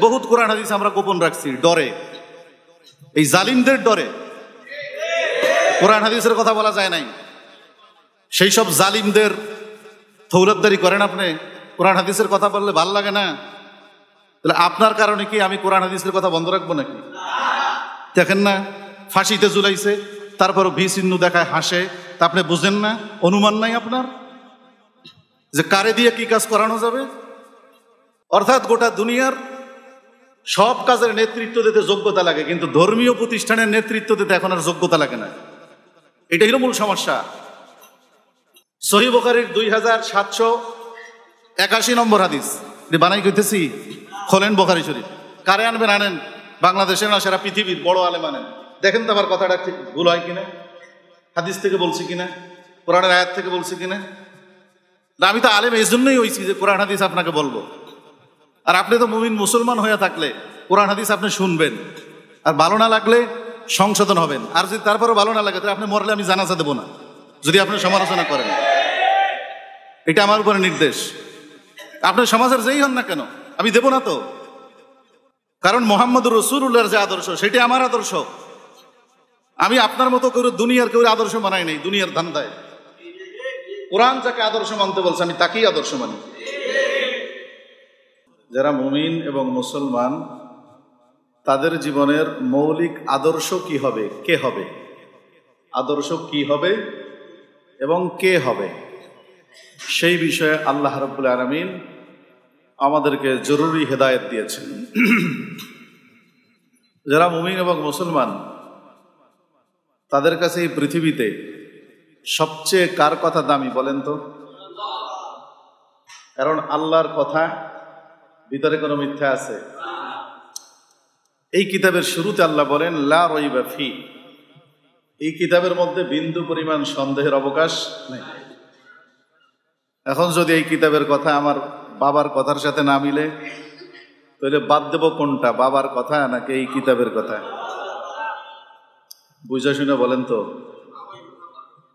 বহুত কোরআন হাদিস আমরা গোপন রাখছি ডরে, এই জালিমদের ডরে কোরআন হাদিসের কথা বলা যায় নাই। সেই সব জালিমদের দৌলতদারি করেন আপনি, কোরআন হাদিসের কথা বললে ভাল লাগে না? তাহলে আপনার কারণে কি আমি কোরআন হাদিসের কথা বন্ধ রাখবো নাকি? দেখেন না, ফাঁসিতে ঝুলাইছে, তারপরও ভি চিহ্ন দেখায় হাসে, তা আপনি বুঝেন না? অনুমান নাই আপনার যে কারে দিয়ে কি কাজ করানো যাবে? অর্থাৎ গোটা দুনিয়ার সব কাজের নেতৃত্ব দিতে যোগ্যতা লাগে, কিন্তু ধর্মীয় প্রতিষ্ঠানের নেতৃত্ব দিতে এখন আর যোগ্যতা লাগে না। এটাই হলো মূল সমস্যা। সহিহ বুখারীর 2781 নম্বর হাদিস বানাই কইতেছি, খোলেন বুখারী শরীফ। কারে আনবেন আনেন, বাংলাদেশের না সারা পৃথিবীর বড় আলেম আনেন, দেখেন তো আমার কথাটা ঠিক ভুল হয় কিনা, হাদিস থেকে বলছি কিনা, কোরআনের আয়াত থেকে বলছি কিনা। না, আমি তো আলেম এই জন্যই হইছি যে কোরআন হাদিস আপনাকে বলবো। আর আপনি তো মুমিন মুসলমান হয়ে থাকলে কোরআন হাদিস আপনি শুনবেন, আর ভালো না লাগলে সংশোধন হবেন। আর যদি তারপরও ভালো না লাগে তাহলে আপনি মরলে আমি জানাজা দেবো না, যদি আপনি সমালোচনা করেন। এটা আমার উপরে নির্দেশ। আপনার সমাজের যেই হন না কেন আমি দেব না তো, কারণ মুহাম্মদুর রাসূলুল্লাহর যে আদর্শ সেটি আমার আদর্শ। আমি আপনার মতো করে দুনিয়ার কেউ আদর্শ বানাই নাই দুনিয়ার ধান্দায়। কোরআন যাকে আদর্শ মানতে বলছে আমি তাকেই আদর্শ মানি। যারা মুমিন এবং মুসলমান তাদের জীবনের মৌলিক আদর্শ কি হবে, কে হবে, আদর্শ কি হবে এবং কে হবে, সেই বিষয়ে আল্লাহ রাব্বুল আলামিন আমাদেরকে জরুরি হেদায়েত দিয়েছেন। যারা মুমিন এবং মুসলমান তাদের কাছে এই পৃথিবীতে সবচেয়ে কার কথা দামি বলেন তো? কারণ আল্লাহর কথা ভিতরে কোনো মিথ্যা আছে? এই কিতাবের শুরুতে আল্লাহ বলেন লা রাইবা ফি, এই কিতাবের মধ্যে বিন্দু পরিমাণ সন্দেহের অবকাশ নেই। এখন যদি এই কিতাবের কথা আমার বাবার কথার সাথে না মিলে তাহলে বাদ দেব কোনটা, বাবার কথা নাকি এই কিতাবের কথা? বুঝা শুনে বলেন তো।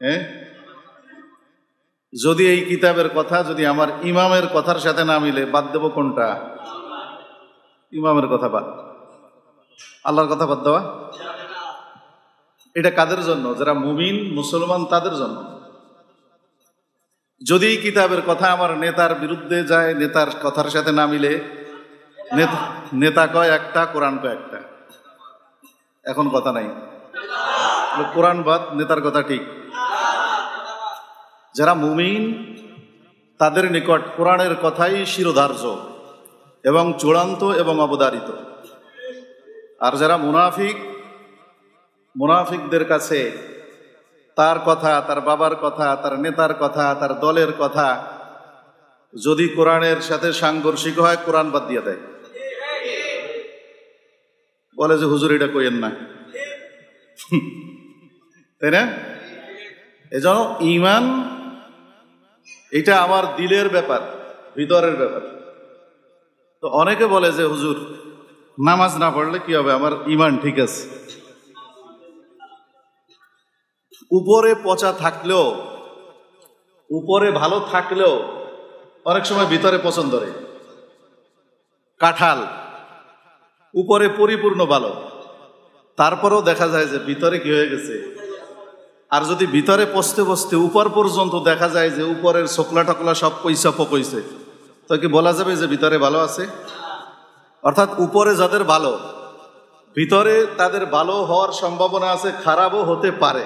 হ্যাঁ, যদি এই কিতাবের কথা যদি আমার ইমামের কথার সাথে না মিলে বাদ দেব কোনটা? ইমামের কথা বাদ, আল্লাহর কথা বাদ দেওয়া। এটা কাদের জন্য? যারা মুমিন মুসলমান তাদের জন্য। যদি এই কিতাবের কথা আমার নেতার বিরুদ্ধে যায়, নেতার কথার সাথে না মিলে, নেতা কয় একটা, কোরআন কয় একটা, এখন কথা নাই, কোরআন বাদ, নেতার কথা ঠিক। যারা মুমিন তাদের নিকট কোরআনের কথাই শিরোধার্য এবং চূড়ান্ত এবং অবধারিত। আর যারা মুনাফিক, মুনাফিকদের কাছে তার কথা, তার বাবার কথা, তার নেতার কথা, তার দলের কথা যদি কোরআনের সাথে সাংঘর্ষিক হয় কোরআন বাদ দিয়ে দেয়, বলে যে হুজুর এটা কইেন না, তাই না? এজন্য ঈমান এটা আমার দিলের ব্যাপার, ভিতরের ব্যাপার। তো অনেকে বলে যে হুজুর নামাজ না পড়লে কি হবে, আমার ঈমান ঠিক আছে। উপরে পচা থাকলেও, উপরে ভালো থাকলেও অনেক সময় ভিতরে পছন্দ রে। কাঁঠাল উপরে পরিপূর্ণ ভালো, তারপরেও দেখা যায় যে ভিতরে কি হয়ে গেছে। আর যদি ভিতরে পচতে পচতে উপর পর্যন্ত দেখা যায় যে উপরের ছোকলা টকলা সব পয়সা পকইছে, তো কি বলা যাবে যে ভিতরে ভালো আছে? অর্থাৎ উপরে যাদের ভালো, ভিতরে তাদের ভালো হওয়ার সম্ভাবনা আছে, খারাপও হতে পারে।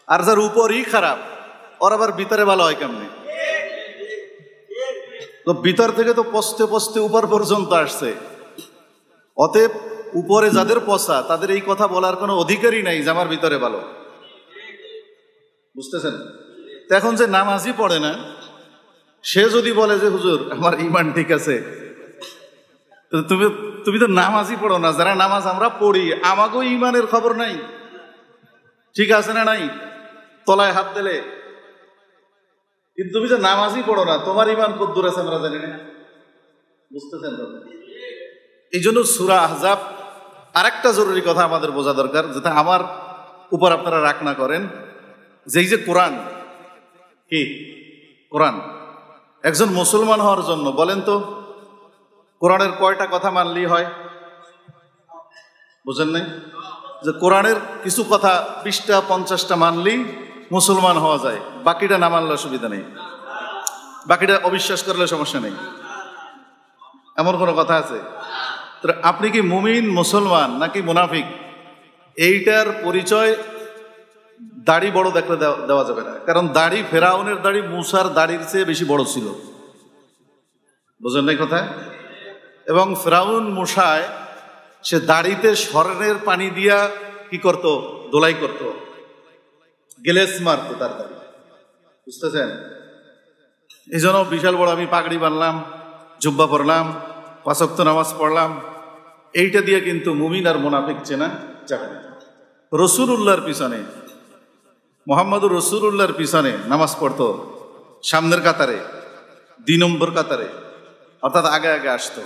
আর যার উপরই খারাপ, ওর আবার ভিতরে ভালো হয় কেমনে? তো ভিতর থেকে তো পচতে পচতে উপর পর্যন্ত আসছে। অতএব উপরে যাদের পচা তাদের এই কথা বলার কোনো অধিকারই নাই যে আমার ভিতরে ভালো। বুঝতেছেন? এখন যে নামাজই পড়ে না সে যদি বলে যে হুজুর আমার ঈমান ঠিক আছে, তুমি তো নামাজই পড়ো না। যারা নামাজ আমরা পড়ি আমাকেও ঈমানের খবর নাই, ঠিক আছে না নাই? তলায় হাত দিলে, কিন্তু তুমি যে নামাজই পড়ো না, তোমার ঈমান কত দূর আছে আমরা জানি না। বুঝতেছেন? এই জন্য সূরা আহজাব আরেকটা জরুরি কথা আমাদের বোঝা দরকার, যাতে আমার উপর আপনারা রাগ না করেন, যে এই যে কোরআন, কি কোরআন একজন মুসলমান হওয়ার জন্য বলেন তো কোরআনের কয়টা কথা মানলেই হয়? বুঝেন নাই যে কোরআনের কিছু কথা 20টা 50টা মানলেই মুসলমান হওয়া যায়, বাকিটা না মানলে অসুবিধা নেই, বাকিটা অবিশ্বাস করলে সমস্যা নেই, এমন কোনো কথা আছে? তো আপনি কি মুমিন মুসলমান নাকি মুনাফিক, এইটার পরিচয় দাড়ি বড় দেখলে দেওয়া যাবে না। কারণ দাড়ি, ফেরাউনের দাড়ি মুসার দাড়ির চেয়ে বেশি বড় ছিল। বুঝেন নাই কথা? এবং ফেরাউন মুসায় সে দাড়িতে স্বর্ণের পানি দিয়া কি করত? দোলাই করত, গেলেস মারত তার দাড়ি। বুঝতেছেন? এই জন্য বিশাল বড় আমি পাগড়ি বানলাম, জুব্বা পরলাম, 5 ওয়াক্ত নামাজ পড়লাম, এইটা দিয়ে কিন্তু মুমিন আর মুনাফিক চেনা যাবে না। রসুলুল্লাহর পিছনে, মোহাম্মদুর রসুলুল্লাহর পিছনে নামাজ পড়তো, সামনের কাতারে, 2 নম্বর কাতারে, অর্থাৎ আগে আগে আসতো।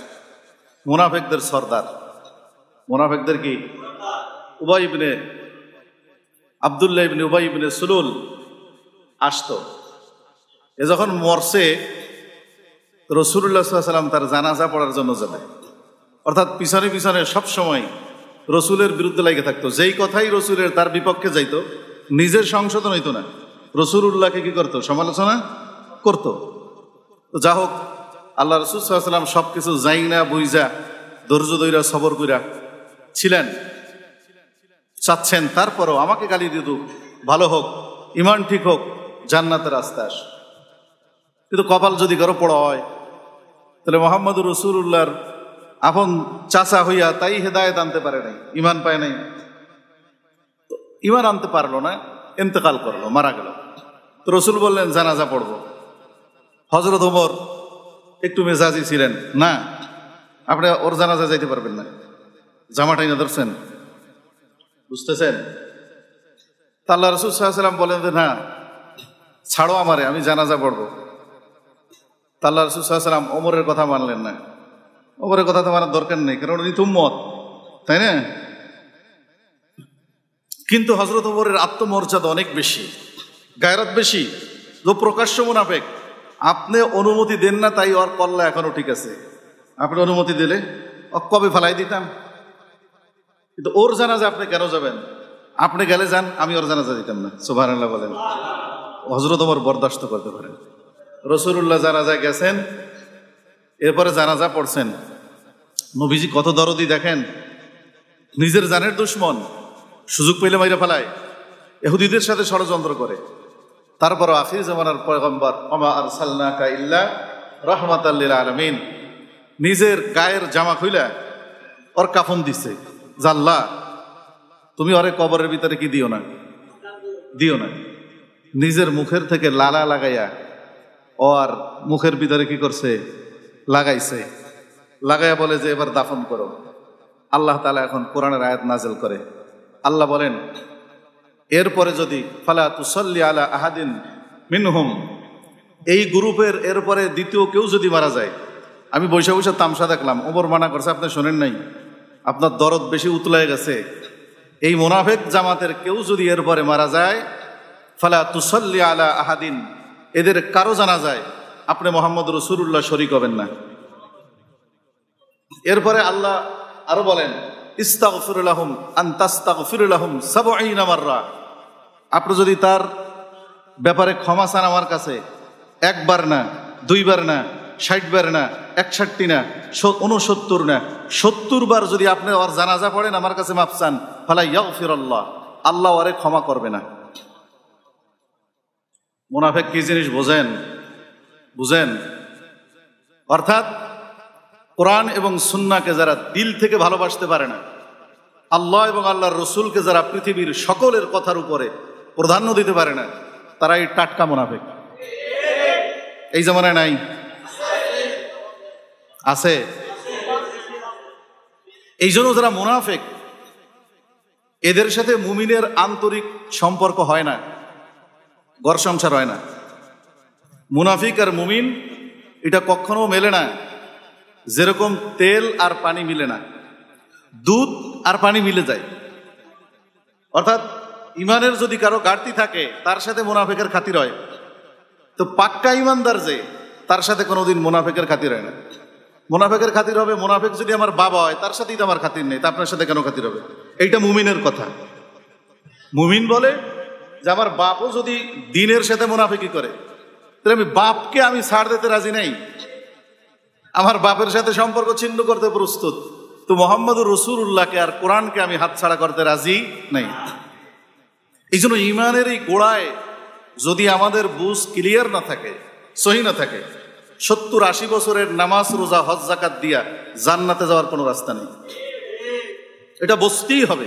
মুনাফিকদের সর্দার, মুনাফিকদের কি? উবাই ইবনে আব্দুল্লাহ ইবনে উবাই ইবনে সুলুল আসতো। এ যখন মরছে, রসুলুল্লাহ সাল্লাল্লাহু আলাইহি ওয়াসাল্লাম তার জানাজা পড়ার জন্য যাবে, অর্থাৎ পিছনে পিছনে সবসময় রসুলের বিরুদ্ধে লেগে থাকতো। যেই কথাই রসুলের তার বিপক্ষে যাইতো, নিজের সংশোধন হইতো না, রসুলুল্লাহকে কি করতো? সমালোচনা করতো। তো যা হোক, আল্লাহ রসুল সাল্লাল্লাহু আলাইহি ওয়াসাল্লাম সবকিছু যাই না বুঝা ধৈর্য ধৈরা সবর কইরা ছিলেন, চাচ্ছেন তারপরও আমাকে গালি দিয়ে দু, ভালো হোক, ইমান ঠিক হোক, জান্নাতের রাস্তা আস। কিন্তু কপাল যদি কারো পড়া হয়, তাহলে মোহাম্মদুর রসুলুল্লাহর আপন চাচা হইয়া তাই হেদায়েত আনতে পারে নাই, ইমান পায় নাই, ইমান আনতে পারলো না, ইন্তেকাল করলো, মারা গেল। তো রসুল বললেন জানাজা পড়বো। হযরত ওমর একটু মেজাজি ছিলেন, না আপনি ওর জানাজা যাইতে পারবেন না, জামাটাই না ধরছেন। বুঝতেছেন? তা আল্লাহ রাসূল সাল্লাল্লাহু আলাইহি ওয়াসাল্লাম বলেন যে না, ছাড়ো আমারে, আমি জানাজা পড়বো। তা আল্লাহ রাসূল সাল্লাল্লাহু আলাইহি ওয়াসাল্লাম ওমরের কথা মানলেন না। ওমরের কথা তো মানার দরকার নেই, কারণ উনি তো উম্মত, তাই না? কিন্তু হযরত ওমরের আত্মমর্যাদা অনেক বেশি, গায়রত বেশি, যে প্রকাশ্য মুনাফিক। আপনি অনুমতি দেন না, তাই ওর কল্লা এখনো ঠিক আছে। আপনি অনুমতি দিলে কবে ফেলাই দিতাম। কিন্তু ওর জানাজা আপনি কেন যাবেন? আপনি গেলে যান, আমি ওর জানাজা দিতাম না। সুবহানাল্লাহ বলেন। হযরত ওমর বরদাস্ত করতে পারেন। রাসূলুল্লাহ জানাজা গেছেন, এরপরে জানাজা পড়ছেন। নবীজি কত দরদি দেখেন, নিজের জানের দুশ্মন, সুযোগ পেলে মাইরা ফেলায়, ইহুদিদের সাথে ষড়যন্ত্র করে। তারপরও আখির জামানার পয়গম্বর, ওমা আরসালনাকা ইল্লা রাহমাতাল লিল আলামিন, নিজের গায়ের জামা খুইলা ওর কাফন দিছে। জাল্লা, তুমি ওরে কবরের ভিতরে কি দিও না, দিও না। নিজের মুখের থেকে লালা লাগাইয়া ওর মুখের ভিতরে কি করছে? লাগাইছে। লাগাইয়া বলে যে এবার দাফন করো। আল্লাহ তাআলা এখন কোরআনের আয়াত নাযিল করে। আল্লাহ বলেন, এরপরে যদি ফালা তুসাল্লি আলা আহাদিন মিনহুম, এই গ্রুপের এরপরে দ্বিতীয় কেউ যদি মারা যায়, আমি বৈশা বৈশা তামসা দেখলাম, ওমর মানা করছে, আপনি শোনেন নাই, আপনার দরদ বেশি উতলায় গেছে। এই মুনাফিক জামাতের কেউ যদি এরপরে মারা যায়, ফালা তুসাল্লি আলা আহাদিন, এদের কারো জানা যায় আপনি মোহাম্মদ রাসূলুল্লাহ শরীক হবেন না। এরপরে আল্লাহ আরো বলেন, ইস্তাগফির লাহুম আন তাস্তাগফির লাহুম ৭০ মাররা, আপনি যদি তার ব্যাপারে ক্ষমা চান আমার কাছে, একবার না, 2 বার না, 60 বার না, 61 না, 69 না, 70 বার যদি আপনি ওর জানাজা পড়েন, আমার কাছে মাফ চান, ফালা ইয়াগফিরুল্লাহ, আল্লাহ ওরে ক্ষমা করবে না। মুনাফিক কি জিনিস বোঝেন? বুঝেন? অর্থাৎ কোরআন এবং সুন্নাহকে যারা দিল থেকে ভালোবাসতে পারে না, আল্লাহ এবং আল্লাহর রসুলকে যারা পৃথিবীর সকলের কথার উপরে প্রাধান্য দিতে পারে না, তারা এই টাটকা মুনাফিক। এই জামানায় নাই? আছে। এই জন্য যারা মুনাফিক, এদের সাথে মুমিনের আন্তরিক সম্পর্ক হয় না, ঘর সংসার হয় না। মুনাফিক আর মুমিন এটা কখনো মেলে না। যেরকম তেল আর পানি মিলে না, দুধ আর পানি মিলে যায়। অর্থাৎ ইমানের যদি কারো ঘাটতি থাকে, তার সাথে মুনাফিকের খাতির হয়। তো পাক্কা ইমানদার যে, তার সাথে কোনোদিন মুনাফিকের খাতির হয় না। মুনাফেকের খাতির হবে, মুনাফেক যদি আমার বাবা হয় তার সাথেই তো আমার খাতির নেই, তা আপনার সাথে কেন খাতির হবে? এইটা মুমিনের কথা। মুমিন বলে যে আমার বাপও যদি দিনের সাথে মুনাফেকি করে, তাহলে আমি বাপকে আমি ছাড় দিতে রাজি নাই, আমার বাপের সাথে সম্পর্ক ছিন্ন করতে প্রস্তুত, তো মুহাম্মদুর রাসূলুল্লাহকে আর কোরআনকে আমি হাতছাড়া করতে রাজি নাই। এই জন্য ইমানের এই গোড়ায় যদি আমাদের বুঝ ক্লিয়ার না থাকে, সহি না থাকে, 70-80 বছরের নামাজ রোজা হজ যাকাত দিয়া জান্নাতে যাওয়ার কোনো রাস্তা নেই। এটা বুঝতেই হবে।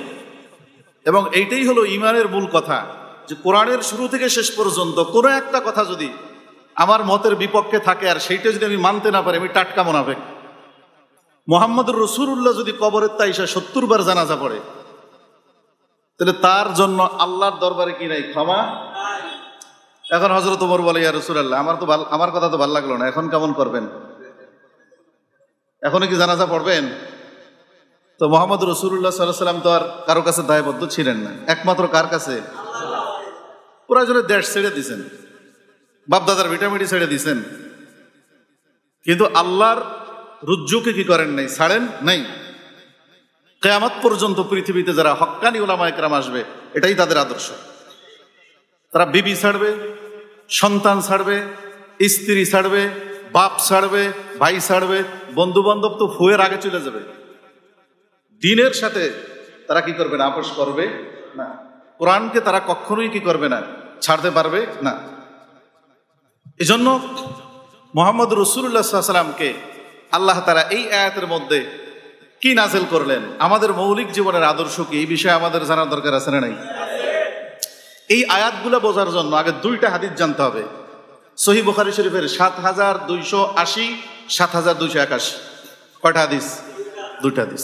এবং এইটাই হলো ইমানের মূল কথা, যে কোরআনের শুরু থেকে শেষ পর্যন্ত কোনো একটা কথা যদি আমার মতের বিপক্ষে থাকে আর সেইটা যদি আমি মানতে না পারি, আমি টাটকা মুনাফিক। মুহাম্মদুর রাসূলুল্লাহ যদি কবরের তাইসা 70 বার জানাজা পড়ে, তাহলে তার জন্য আল্লাহর দরবারে কি নাই? ক্ষমা। এখন হযরত ওমর বলে, ইয়া রাসূলুল্লাহ, আমার কথা তো ভালো লাগলো না, এখন কেমন করবেন? এখনো কি জানাজা পড়বেন? তো মুহাম্মদুর রাসূলুল্লাহ সাল্লাল্লাহু আলাইহি ওয়াসাল্লাম তো আর কারো কাছে দায়বদ্ধ ছিলেন না, একমাত্র কার কাছে? প্রয়োজনে দেশ ছেড়ে দিয়েছেন, বাপদাদার ভিটামিটি ছেড়ে দিয়েছেন, কিন্তু আল্লাহর রুজ্জুকে কি করেন নাই? ছাড়েন নাই। কিয়ামত পর্যন্ত পৃথিবীতে যারা হক্কানি উলামায়ে কেরাম আসবে, এটাই তাদের আদর্শ। তারা বিবি ছাড়বে, সন্তান ছাড়বে, স্ত্রী ছাড়বে, বাপ ছাড়বে, ভাই ছাড়বে, বন্ধু বান্ধব তো ফুয়ের আগে চলে যাবে। দিনের সাথে তারা কি করবে না? আপোষ করবে না। কোরআনকে তারা কখনোই কি করবে না? ছাড়তে পারবে না। এজন্য মুহাম্মদুর রাসূলুল্লাহ সাল্লাল্লাহু আলাইহি ওয়াসাল্লামকে আল্লাহ তাআলা এই আয়াতের মধ্যে কি নাযিল করলেন, আমাদের মৌলিক জীবনের আদর্শ কি, এই বিষয়ে আমাদের জানার দরকার আছে না নাই? এই আয়াতগুলো বোঝার জন্য আগে 2টা হাদিস জানতে হবে। সহিহ বুখারী শরীফের 7280, 7281। কয়টা হাদিস? 2টা হাদিস।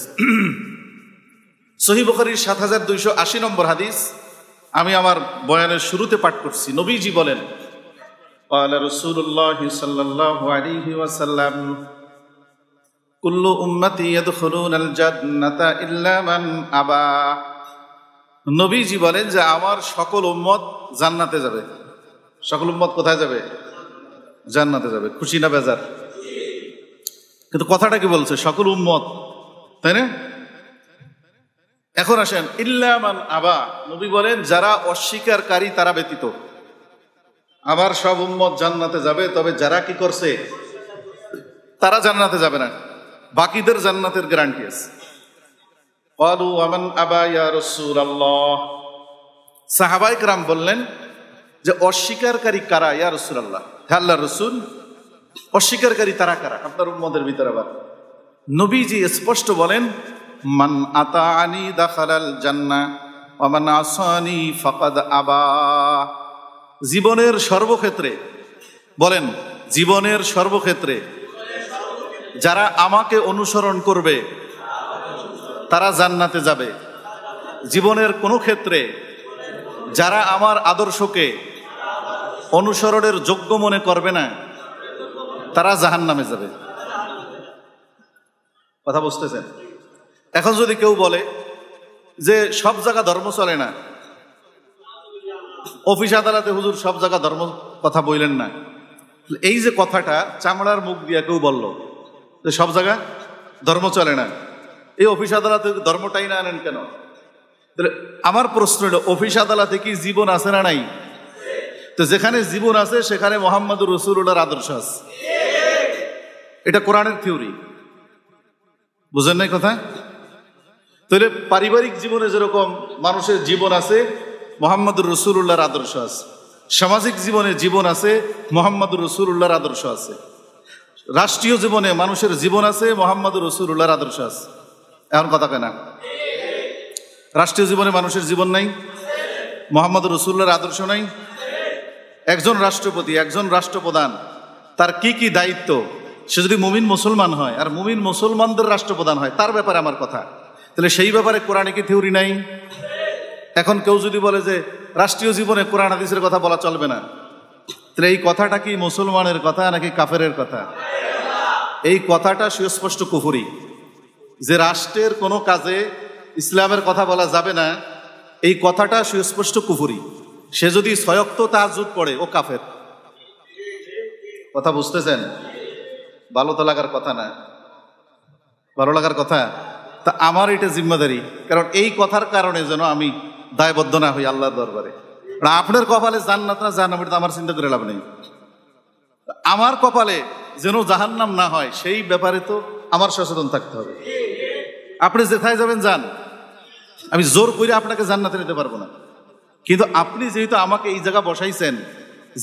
সহিহ বুখারীর 7280 নম্বর হাদিস আমি আমার বয়ানের শুরুতে পাঠ করছি। নবীজি বলেন, ক্বালা রাসূলুল্লাহ সাল্লাল্লাহু আলাইহি ওয়াসাল্লাম, কুল্লু উম্মতি ইয়াদখুলুনাল জান্নাতা ইল্লা মান আবা। নবীজি বলেন যে আমার সকল উম্মত জান্নাতে যাবে। সকল উম্মত কোথায় যাবে? জান্নাতে যাবে। খুশি না বেজার? কিন্তু কথাটা কি বলছে? সকল উম্মত, তাই না? এখন আসেন, ইল্লা মান আবা, নবী বলেন যারা অস্বীকারী তারা ব্যতীত। আমার সব উম্মত জান্নাতে যাবে, তবে যারা কি করছে তারা জান্নাতে যাবে না। বাকিদের জান্নাতের গ্যারান্টি আছে। ক্বালু ওয়া মান আবা ইয়া রাসূলুল্লাহ। সাহাবায়ে কেরাম বললেন যে অস্বীকারী কারা ইয়া রাসূলুল্লাহ? হে আল্লাহর রাসূল, অস্বীকারী তারা কারা আপনার উম্মতের ভিতরে? আবার নবীজি স্পষ্ট বলেন, মান আতাআনি দাখালাল জান্নাহ ওয়া মান আসানি ফাকাদ আবা। জীবনের সর্বক্ষেত্রে বলেন, জীবনের সর্বক্ষেত্রে যারা আমাকে অনুসরণ করবে তারা জান্নাতে যাবে। জীবনের কোনো ক্ষেত্রে যারা আমার আদর্শকে অনুসরণের যোগ্য মনে করবে না তারা জাহান্নামে যাবে। কথা বুঝতেছেন? এখন যদি কেউ বলে যে সব জায়গা ধর্ম চলে না, অফিস আদালতে হুজুর সব জায়গা ধর্ম কথা বললেন না, এই যে কথাটা চামড়ার মুখ দিয়ে কেউ বলল যে সব জায়গা ধর্ম চলে না, এই অফিস আদালতে ধর্মটাই না আনেন কেন? তাহলে আমার প্রশ্ন হলো, অফিস আদালতে কি জীবন আছে না নাই? তো যেখানে জীবন আছে সেখানে মুহাম্মদুর রাসূলুল্লাহর আদর্শ আছে। এটা কোরআনের থিওরি, বুঝেন নাই কথা? তাহলে পারিবারিক জীবনে যেরকম মানুষের জীবন আছে, মুহাম্মদুর রাসূলুল্লাহর আদর্শ আছে। সামাজিক জীবনে জীবন আছে, মুহাম্মদুর রাসূলুল্লাহর আদর্শ আছে। রাষ্ট্রীয় জীবনে মানুষের জীবন আছে, মুহাম্মদুর রাসূলুল্লাহর আদর্শ আছে। এখন কথা কেনা? রাষ্ট্রীয় জীবনে মানুষের জীবন নাই, মুহাম্মদুর রাসূলুল্লাহর আদর্শ নাই। একজন রাষ্ট্রপতি, একজন রাষ্ট্রপ্রধান, তার কি কি দায়িত্ব, সে যদি মুমিন মুসলমান হয় আর মুমিন মুসলমানদের রাষ্ট্রপ্রধান হয়, তার ব্যাপারে আমার কথা। তাহলে সেই ব্যাপারে কোরআনে কি থিওরি নাই? এখন কেউ যদি বলে যে রাষ্ট্রীয় জীবনে কোরআন হাদিসের কথা বলা চলবে না, তাহলে এই কথাটা কি মুসলমানের কথা নাকি কাফেরের কথা? এই কথাটা সুস্পষ্ট কুফরি। যে রাষ্ট্রের কোনো কাজে ইসলামের কথা বলা যাবে না, এই কথাটা সুস্পষ্ট কুফরি। সে যদি 6 ওয়াক্ত তাহাজ্জুদ পড়ে, ও কাফের। কথা বুঝতেছেন? ভালো তো লাগার কথা না। ভালো লাগার কথা। তা আমার এটা জিম্মাদারি, কারণ এই কথার কারণে যেন আমি দায়বদ্ধ না হই আল্লাহর দরবারে। আপনার কপালে জান্নাত না জাহান্নাম এটা আমার চিন্তা করে লাভ নেই। আমার কপালে যেন জাহান্নাম না হয় সেই ব্যাপারে তো আমার সচেতন থাকতে হবে। আপনি যেথায় যাবেন যান, আমি জোর করে আপনাকে জান্নাতে নিতে পারবো না, কিন্তু আপনি যেহেতু আমাকে এই জায়গা বসাইছেন,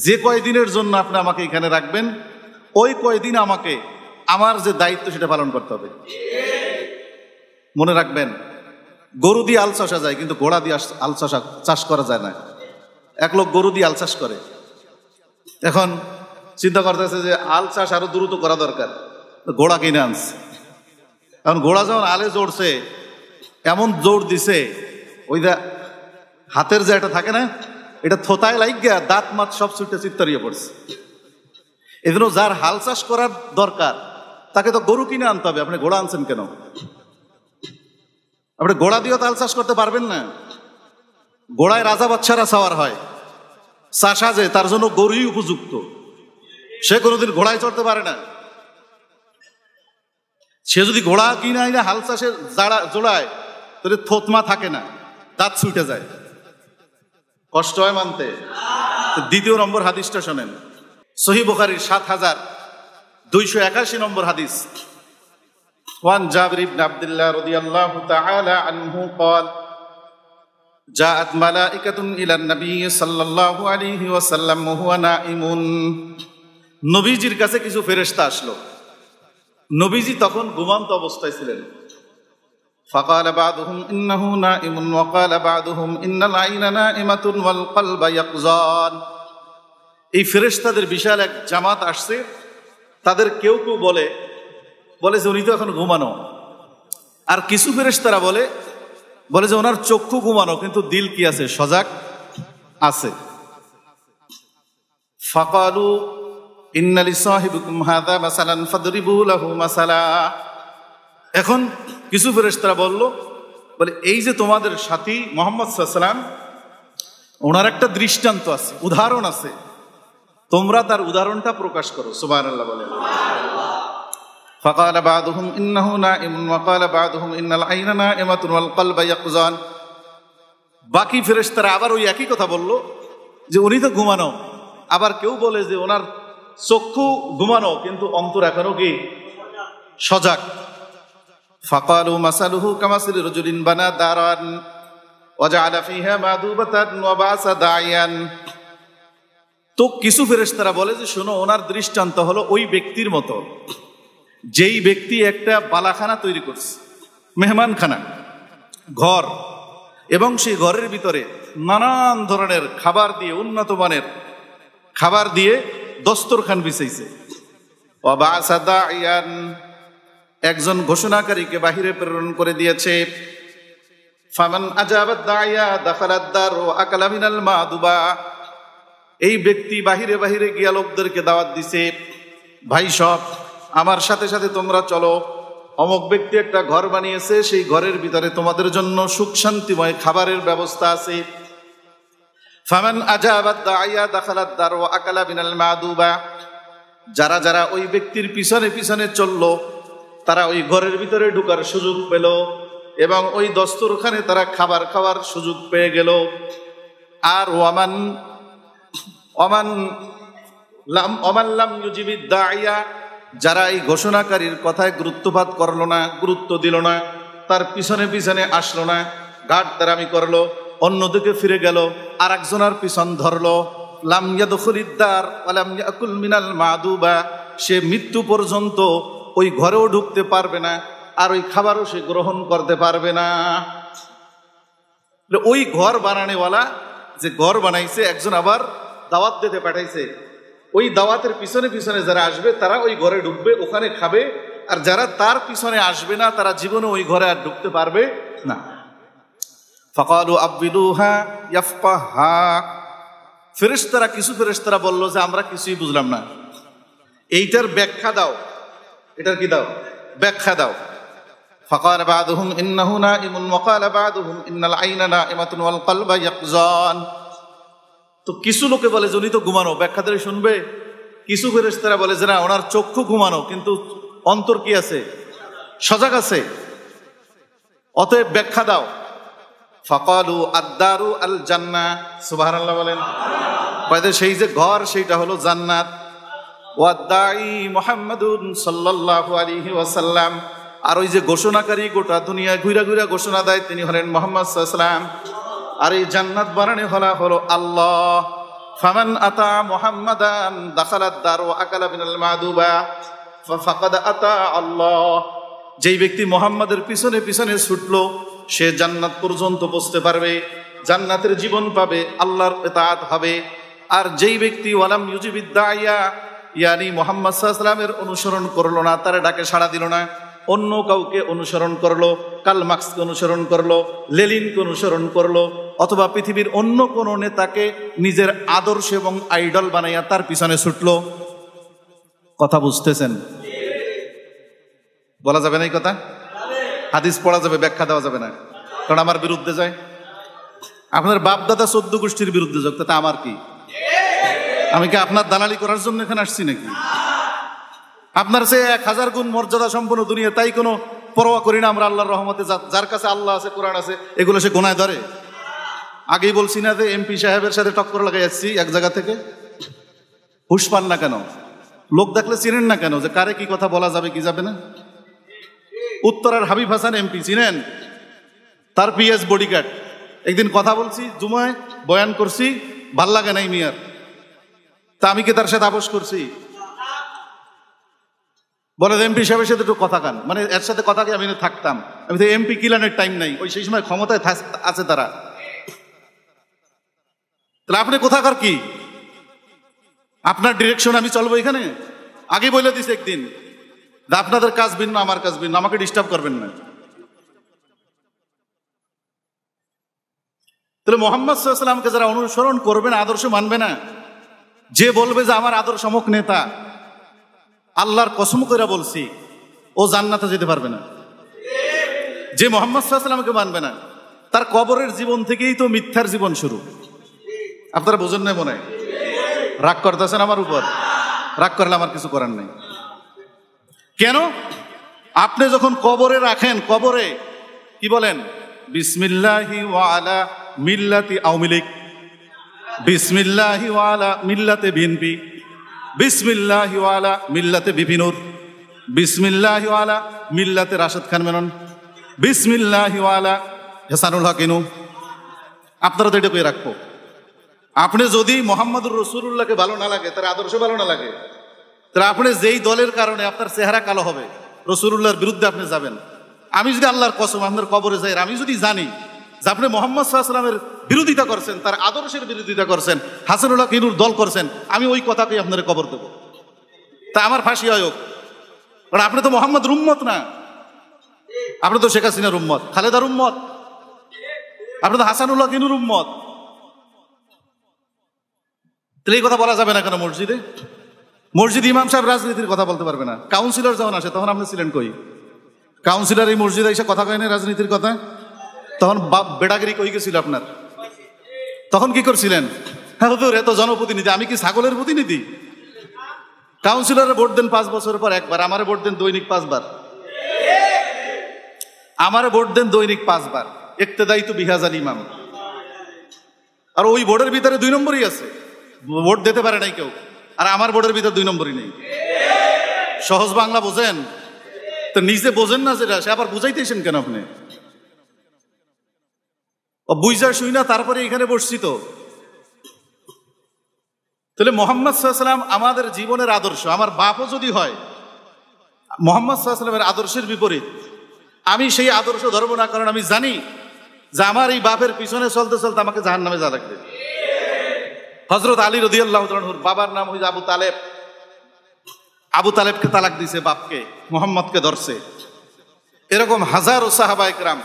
যে কয়দিনের জন্য আপনি আমাকে এখানে রাখবেন, ওই কয়দিন আমাকে আমার যে দায়িত্ব সেটা পালন করতে হবে। মনে রাখবেন, গরু দিয়ে আল চাষা যায়, কিন্তু ঘোড়া দিয়ে আল চাষ করা যায় না। এক লোক গরু দিয়ে আল চাষ করে, এখন চিন্তা করতেছে যে আল চাষ আরো দ্রুত করা দরকার, ঘোড়া কিনে আনছে। এখন ঘোড়া যখন আলে জোড়ছে, এমন জোর দিছে, ওই হাতের যে একটা থাকে না, এটা থোতায় লাগ গিয়া দাঁত মাত সব ছুটে চিত্তারিয়ে পড়ছে। এজন্য যার হাল চাষ করার দরকার তাকে তো গরু কিনে আনতে হবে। আপনি ঘোড়া আনছেন কেন? আপনি ঘোড়া দিয়েও হাল চাষ করতে পারবেন না। ঘোড়ায় রাজা বাচ্চারা সাওয়ার হয়, চাষা যে তার জন্য গরুই উপযুক্ত, সে কোনোদিন ঘোড়ায় চড়তে পারে না। সে যদি ঘোড়া কিনে আইনা হাল চাষে জোড়ায়, তাহলে থতমা থাকে না, দাঁত ছুটে যায়, কষ্ট হয় মানতে। দ্বিতীয় নম্বর হাদিসটা শোনেন, সহিহ বুখারীর ৭,২৮১ নম্বর হাদিস। ওয়ান জাবির ইবনে আব্দুল্লাহ রাদিয়াল্লাহু তাআলা আনহু قال جاءت ملائكة إلى النبي صلى الله عليه وسلم وهو نائم। নবীজির কাছে কিছু ফেরেশতা আসলো, নবীজি তখন ঘুমন্ত অবস্থায় ছিলেন। فقال بعضهم إنه نائم وقال بعضهم إن العين نائمة والقلب يقظان। এই ফেরেশতাদের বিশাল এক জামাত আসছে, তাদের কেউ কেউ বলে যে উনি তো এখন ঘুমানো, আর কিছু ফেরেশতারা বলে যে ওনার চক্ষু ঘুমানো কিন্তু দিল কি আছে, সজাগ আছে। ফাকালু ইন্না লিসাহিবিকুম হাযা মাসালান ফাদরিবু লাহু মাসালা। এখন কিছু ফেরেশতারা বলে এই যে তোমাদের সাথী মুহাম্মদ সাল্লাল্লাহু আলাইহি ওয়াসাল্লাম, ওনার একটা দৃষ্টান্ত আছে, উদাহরণ আছে, তোমরা তার উদাহরণটা প্রকাশ করো। সুবহানাল্লাহ বলেন। ফাকালা বা'দুহুম ইন্নাহু নাইমুন ওয়া ক্বালা বা'দুহুম ইন্নাল আইনা নাইমাতুন ওয়াল কলবা ইয়াকযান। বাকি ফেরেশতারা আবার ওই একই কথা বলল যে উনি তো ঘুমানো, আবার কেউ বলে যে ওনার চক্ষু ঘুমানো কিন্তু অন্তর এখনো কি সজাগ। ফাকালু মাসালুহু কামাসালি রাজুলিন বানা দারান ওয়া জাআলা ফিহা মাদুবাতান ওয়া বাসা দাইয়ান। তো কিছু ফেরেশতারা বলে যে শোনো, ওনার দৃষ্টান্ত হলো ওই ব্যক্তির মতো যেই ব্যক্তি একটা বালাখানা তৈরি করছে, মেহমানখানা, ঘর, এবং সেই ঘরের ভিতরে নানান ধরনের খাবার দিয়ে, উন্নত মানের খাবার দিয়ে দস্তরখান বিছাইছে। ওয়া বাসা দাইয়ান, একজন ঘোষণাকারীকে বাহিরে প্রেরণ করে দিয়েছে। ফামান আজাবাদ দাইয়া দাখালাদ দার ওয়া আকালা মিনাল মাদুবা। এই ব্যক্তি বাহিরে বাহিরে গিয়া লোকদেরকে দাওয়াত দিছে, ভাই সব আমার সাথে সাথে তোমরা চলো, অমুক ব্যক্তি একটা ঘর বানিয়েছে, সেই ঘরের ভিতরে তোমাদের জন্য সুখ শান্তিময় খাবারের ব্যবস্থা আছে। ফামান আজাবাদ দাইয়া দাখালাদ দার ওয়া আকালা মিনাল মাদুবা। যারা যারা ওই ব্যক্তির পিছনে পিছনে চললো, তারা ওই ঘরের ভিতরে ঢোকার সুযোগ পেল এবং ওই দস্তরখানে তারা খাবার খাওয়ার সুযোগ পেয়ে গেল। আর ওমান লাম ইউজিবিদ দাইয়া, যারা এই ঘোষণাকারীর কথায় গুরুত্বপাত করলো না, গুরুত্ব দিল না, তার পিছনে পিছনে আসলো না, ঘাট তারামি করলো, অন্যদিকে ফিরে গেল, আর একজনের পিছন ধরলো, লাম ইয়াদখুলিদ দার ওয়া লাম ইয়াকুল মিনাল মাদুবা, সে মৃত্যু পর্যন্ত ওই ঘরেও ঢুকতে পারবে না, আর ওই খাবারও সে গ্রহণ করতে পারবে না। ওই ঘর বানানেওয়ালা যে ঘর বানাইছে, একজন আবার দাওয়াত দিতে পাঠাইছে, ওই দাওয়াতের পিছনে পিছনে যারা আসবে তারা ওই ঘরে ঢুকবে, ওখানে খাবে, আর যারা তার পিছনে আসবে না তারা জীবনে ওই ঘরে আর ঢুকতে পারবে না। ফাকালু আববিলুহা ইয়াফকাহা। ফেরেশতারা, কিছু ফেরেশতারা বলল যে আমরা কিছুই বুঝলাম না, এইটার ব্যাখ্যা দাও, এটার কি দাও, ব্যাখ্যা দাও। ফাকালা বা'দুহুম ইন্নাহু নাইমুন ওয়া ক্বালা বা'দুহুম ইন্নাল আইনা নাইমাতুন ওয়াল কলবা ইয়াকযান। তো কিছু লোকে বলে যে উনি তো ঘুমানো, ব্যাখ্যা ধরে শুনবে। কিছু ফেরেশতারা বলে যে না, ওনার চক্ষু ঘুমানো কিন্তু অন্তর কি আছে, সজাগ আছে। অতএব ব্যাখ্যা দাও। ফাকালু আদ-দারু আল জান্নাহ, সুবহানাল্লাহ বলেন। কয়তে সেই যে ঘর সেইটা হলো জান্নাত। ওয়াদ-দাঈ মুহাম্মাদুন সাল্লাল্লাহু আলাইহি ওয়াসাল্লাম, আর ওই যে ঘোষণাকারী গোটা দুনিয়ায় ঘুরা ঘুরা ঘোষণা দেয় তিনি হলেন মুহাম্মদ সাল্লাল্লাহু আলাইহি ওয়াসাল্লাম। আর এই জান্নাত বানানো হলো আল্লাহ। ফামান আতা মুহাম্মাদান দাখালাদ দার ওয়া আকালা মিনাল মাদুবা ফাকাদ আতা আল্লাহ। যেই ব্যক্তি মুহাম্মাদের পিছনে পিছনে ছুটলো সে জান্নাত পর্যন্ত পৌঁছতে পারবে, জান্নাতের জীবন পাবে, আল্লাহর ইতাআত হবে। আর যেই ব্যক্তি ওয়ালাম ইউজিবিদ দাইয়া, ইয়ানি মুহাম্মদ সাল্লাল্লাহু আলাইহি ওয়াসাল্লামের অনুসরণ করলো না, তার ডাকে সাড়া দিল না, অন্য কাউকে অনুসরণ করলো, কার্ল মার্কসকে অনুসরণ করলো, লেনিনকে অনুসরণ করলো, অথবা পৃথিবীর অন্য কোনো নেতাকে নিজের আদর্শ এবং আইডল বানাইয়া তার পিছনে ছুটলো। কথা বুঝতেছেন? বলা যাবে না এই কথা? হাদিস পড়া যাবে, ব্যাখ্যা দেওয়া যাবে না, কারণ আমার বিরুদ্ধে যায়। আপনার বাপ দাদা 14 গোষ্ঠীর বিরুদ্ধে যোগ, তাতে আমার কি? আমি কি আপনার দালালি করার জন্য এখানে আসছি নাকি? আপনার সে 1000 গুণ মর্যাদা সম্পন্ন দুনিয়া, তাই কোনো পরোয়া করি না আমরা আল্লাহর রহমতে। যার কাছে আল্লাহ আছে, কোরআন আছে, এগুলো সে গোনায় ধরে। আগেই বলছি না যে এমপি সাহেবের সাথে টক্কর লাগাই যাচ্ছি এক জায়গা থেকে। হুশ পান না কেন? লোক দেখলে চিনেন না কেন যে কারে কি কথা বলা যাবে কি যাবে না? উত্তরার হাবিব হাসান এমপি চিনেন? তার পিএস বডিগার্ড। একদিন কথা বলছি, জুমায় বয়ান করছি, ভাল লাগে নাই মিয়ার, তা আমি কি তার সাথে আপোষ করছি? বলে এমপি সাহেবের সাথে একটু কথা কান, মানে এর সাথে কথা কি আমি থাকতাম? আমি তো এমপি কিলানের টাইম নাই, ওই সেই সময় ক্ষমতায় আছে তারা। তাহলে আপনি কোথাকার কি? আপনার ডিরেকশন আমি চলবো এখানে? আগে বলে দিছি একদিন, আপনাদের কাজ ভিন্ন, আমার কাজ ভিন্ন, আমাকে ডিস্টার্ব করবেন না। তাহলে মুহাম্মদ সাল্লাল্লাহু আলাইহি ওয়াসাল্লামকে যারা অনুসরণ করবে না, আদর্শ মানবে না, যে বলবে যে আমার আদর্শ অমুক নেতা, আল্লাহর কসম করে বলছি ও জান্নাতে যেতে পারবে না। যে মুহাম্মদ সাল্লাল্লাহু আলাইহি ওয়াসাল্লামকে মানবে না, তার কবরের জীবন থেকেই তো মিথ্যার জীবন শুরু। আপনারা বোঝেন না মনে হয়? রাগ করতেছেন আমার উপর? রাগ করলে আমার কিছু করার নেই। কেন? আপনি যখন কবরে রাখেন, কবরে কি বলেন? বিসমিল্লাহি ওয়া আলা মিল্লাতি আওয়ামী লীগ, বিসমিল্লাহি ওয়া আলা মিল্লাতে বিএনপি, বিসমিল্লাহি ওয়া আলা মিল্লাতে বিপিনুর, বিসমিল্লাহি ওয়া আলা মিল্লাতে রাশেদ খান মেনন, বিসমিল্লাহি ওয়া আলা হাসানুল হক ইনু। আপনারা তো এটা কই রাখবো। আপনি যদি মুহাম্মদুর রাসূলুল্লাহকে ভালো না লাগে, তার আদর্শ ভালো না লাগে, তাহলে আপনি যেই দলের কারণে আপনার চেহারা কালো হবে, রাসূলুল্লাহর বিরুদ্ধে আপনি যাবেন। আমি যদি আল্লাহর কসম আপনার কবরে যাই, আমি যদি জানি যে আপনি মুহাম্মদ সাল্লাল্লাহু আলাইহি ওয়াসাল্লামের বিরোধিতা করছেন, তার আদর্শের বিরোধিতা করছেন, হাসানুল হক ইনুর দল করছেন, আমি ওই কথাকেই আপনার কবর দেব। তা আমার ফাঁসি হয় হোক, কারণ আপনি তো মুহাম্মদের উম্মত না, আপনি তো শেখ হাসিনার উম্মত, খালেদার উম্মত, আপনি তো হাসানুল হক ইনুর উম্মত। তাহলে এই কথা বলা যাবে না কেন মসজিদে? মসজিদ ইমাম সাহেব রাজনীতির কথা বলতে পারবে না। কাউন্সিলর যখন আসে তখন আপনি ছিলেন কই? কাউন্সিলর এই মসজিদে এসে কথা কয় না রাজনীতির কথা? তখন বেড়াগিরি কই গেছিল আপনার? তখন কি করছিলেন? হ্যাঁ হুজুর, এত জনপ্রতিনিধি, আমি কি ছাগলের প্রতিনিধি? কাউন্সিলরে ভোট দেন 5 বছর পর একবার, আমারে ভোট দেন দৈনিক 5 বার, আমারে ভোট দেন দৈনিক 5 বার। ইক্তেদাই তো বিহাজাল ইমাম। আর ওই বোর্ডের ভিতরে 2 নম্বরই আছে, ভোট দিতে পারে নাই কেউ, আর আমার বোর্ডের ভিতরে 2 নম্বরই নেই। সহজ বাংলা বোঝেন তো? নিজে বোঝেন না যেটা, সে আবার বুঝাইতেছেন কেন আপনি? ও বুঝা শুই না, তারপরে এখানে বসছি তো। তাহলে মুহাম্মদ সাল্লাল্লাহু আলাইহি ওয়াসাল্লাম আমাদের জীবনের আদর্শ। আমার বাপও যদি হয় মুহাম্মদ সাল্লাল্লাহু আলাইহি ওয়াসাল্লামের আদর্শের বিপরীত, আমি সেই আদর্শ ধরবো না, কারণ আমি জানি যে আমার এই বাপের পিছনে চলতে চলতে আমাকে জাহান্নামে যা লাগবে। হযরত আলী রাদিয়াল্লাহু তাআলা আনহুর বাবার নাম হইছে আবু তালেব। আবু তালেবকে তালাক দিছে বাপকে, মুহাম্মদকে ধরছে। এরকম হাজারো সাহাবায়ে কেরাম,